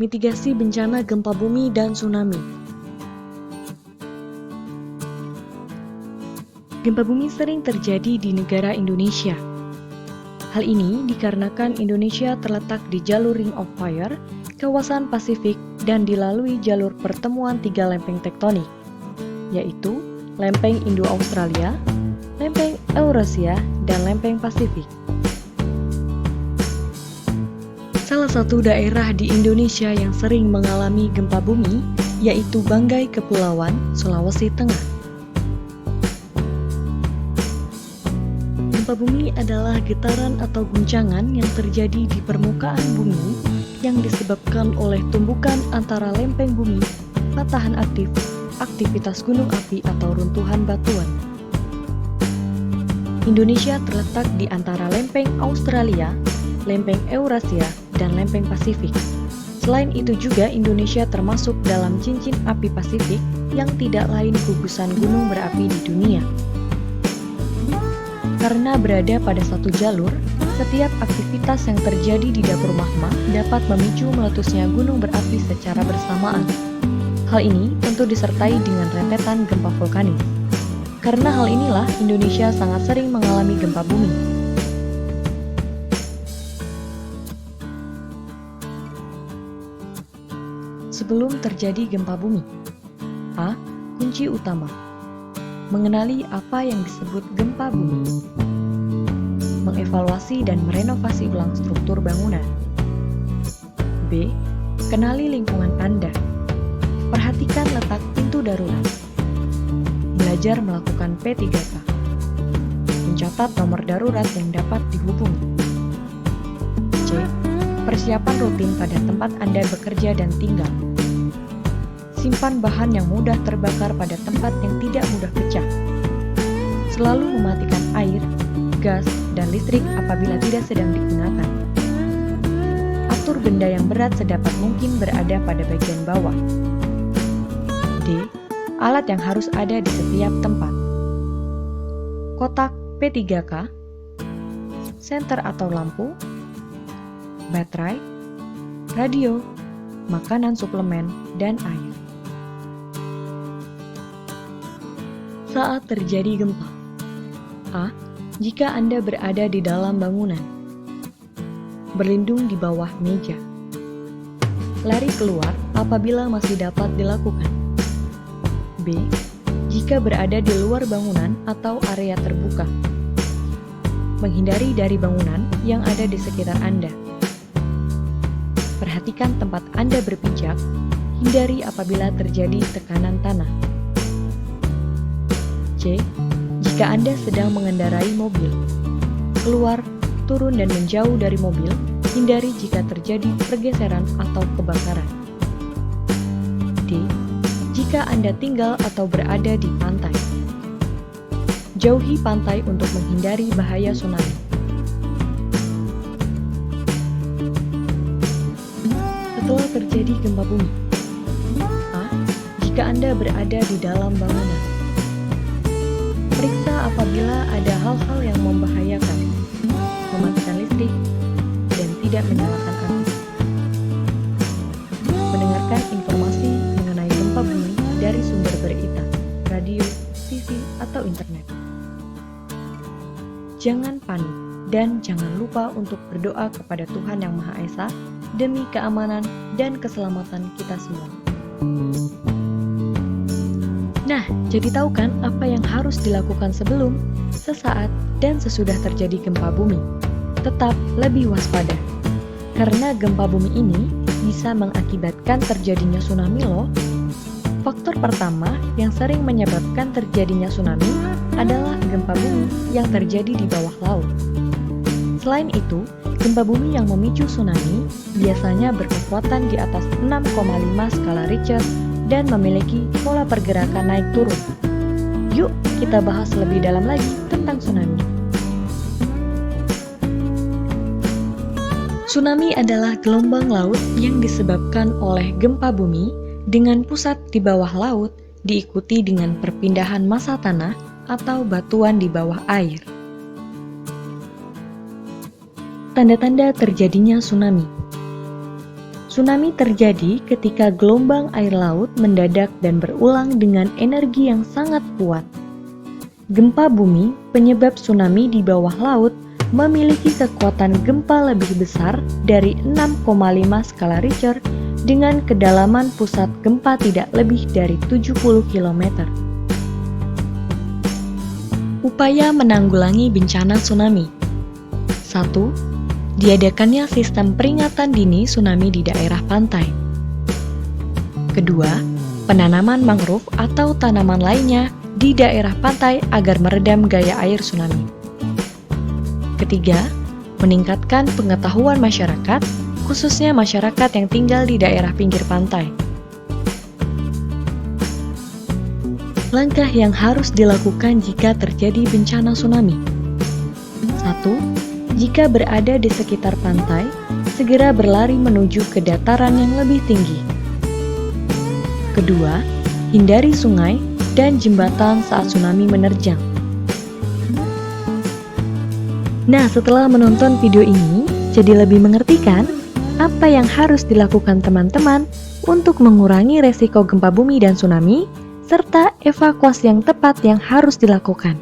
Mitigasi bencana gempa bumi dan tsunami. Gempa bumi sering terjadi di negara Indonesia. Hal ini dikarenakan Indonesia terletak di jalur Ring of Fire, kawasan Pasifik, dan dilalui jalur pertemuan 3 lempeng tektonik, yaitu lempeng Indo-Australia, lempeng Eurasia, dan lempeng Pasifik. Salah satu daerah di Indonesia yang sering mengalami gempa bumi yaitu Banggai Kepulauan, Sulawesi Tengah. Gempa bumi adalah getaran atau guncangan yang terjadi di permukaan bumi yang disebabkan oleh tumbukan antara lempeng bumi, patahan aktif, aktivitas gunung api atau runtuhan batuan. Indonesia terletak di antara lempeng Australia, lempeng Eurasia, dan lempeng Pasifik. Selain itu juga Indonesia termasuk dalam cincin api Pasifik yang tidak lain gugusan gunung berapi di dunia. Karena berada pada satu jalur, setiap aktivitas yang terjadi di dapur magma dapat memicu meletusnya gunung berapi secara bersamaan. Hal ini tentu disertai dengan rentetan gempa vulkanis. Karena hal inilah Indonesia sangat sering mengalami gempa bumi. Sebelum terjadi gempa bumi. A. Kunci utama. Mengenali apa yang disebut gempa bumi. Mengevaluasi dan merenovasi ulang struktur bangunan. B. Kenali lingkungan Anda. Perhatikan letak pintu darurat. Belajar melakukan P3K. Mencatat nomor darurat yang dapat dihubungi. C. Persiapan rutin pada tempat Anda bekerja dan tinggal. Simpan bahan yang mudah terbakar pada tempat yang tidak mudah pecah. Selalu mematikan air, gas, dan listrik apabila tidak sedang digunakan. Atur benda yang berat sedapat mungkin berada pada bagian bawah. D. Alat yang harus ada di setiap tempat. Kotak P3K, senter atau lampu, baterai, radio, makanan suplemen, dan air. Saat terjadi gempa. A. Jika Anda berada di dalam bangunan. Berlindung di bawah meja. Lari keluar apabila masih dapat dilakukan. B. Jika berada di luar bangunan atau area terbuka. Menghindari dari bangunan yang ada di sekitar Anda. Perhatikan tempat Anda berpijak, hindari apabila terjadi tekanan tanah. C. Jika Anda sedang mengendarai mobil, keluar, turun dan menjauh dari mobil, hindari jika terjadi pergeseran atau kebakaran. D. Jika Anda tinggal atau berada di pantai, jauhi pantai untuk menghindari bahaya tsunami. Setelah terjadi gempa bumi. A. Jika Anda berada di dalam bangunan. Periksa apabila ada hal-hal yang membahayakan, mematikan listrik, dan tidak menyalakan api. Mendengarkan informasi mengenai gempa bumi dari sumber berita, radio, TV, atau internet. Jangan panik dan jangan lupa untuk berdoa kepada Tuhan Yang Maha Esa demi keamanan dan keselamatan kita semua. Nah, jadi tahu kan apa yang harus dilakukan sebelum, sesaat, dan sesudah terjadi gempa bumi? Tetap lebih waspada. Karena gempa bumi ini bisa mengakibatkan terjadinya tsunami loh. Faktor pertama yang sering menyebabkan terjadinya tsunami adalah gempa bumi yang terjadi di bawah laut. Selain itu, gempa bumi yang memicu tsunami biasanya berkekuatan di atas 6,5 skala Richter dan memiliki pola pergerakan naik turun. Yuk, kita bahas lebih dalam lagi tentang tsunami. Tsunami adalah gelombang laut yang disebabkan oleh gempa bumi dengan pusat di bawah laut diikuti dengan perpindahan massa tanah atau batuan di bawah air. Tanda-tanda terjadinya tsunami. Tsunami terjadi ketika gelombang air laut mendadak dan berulang dengan energi yang sangat kuat. Gempa bumi, penyebab tsunami di bawah laut, memiliki kekuatan gempa lebih besar dari 6,5 skala Richter dengan kedalaman pusat gempa tidak lebih dari 70 km. Upaya menanggulangi bencana tsunami. 1. Diadakannya sistem peringatan dini tsunami di daerah pantai. Kedua, penanaman mangrove atau tanaman lainnya di daerah pantai agar meredam gaya air tsunami. Ketiga, meningkatkan pengetahuan masyarakat, khususnya masyarakat yang tinggal di daerah pinggir pantai. Langkah yang harus dilakukan jika terjadi bencana tsunami. 1. Jika berada di sekitar pantai, segera berlari menuju ke dataran yang lebih tinggi. Kedua, hindari sungai dan jembatan saat tsunami menerjang. Nah, setelah menonton video ini, jadi lebih mengerti kan apa yang harus dilakukan teman-teman untuk mengurangi resiko gempa bumi dan tsunami, serta evakuasi yang tepat yang harus dilakukan.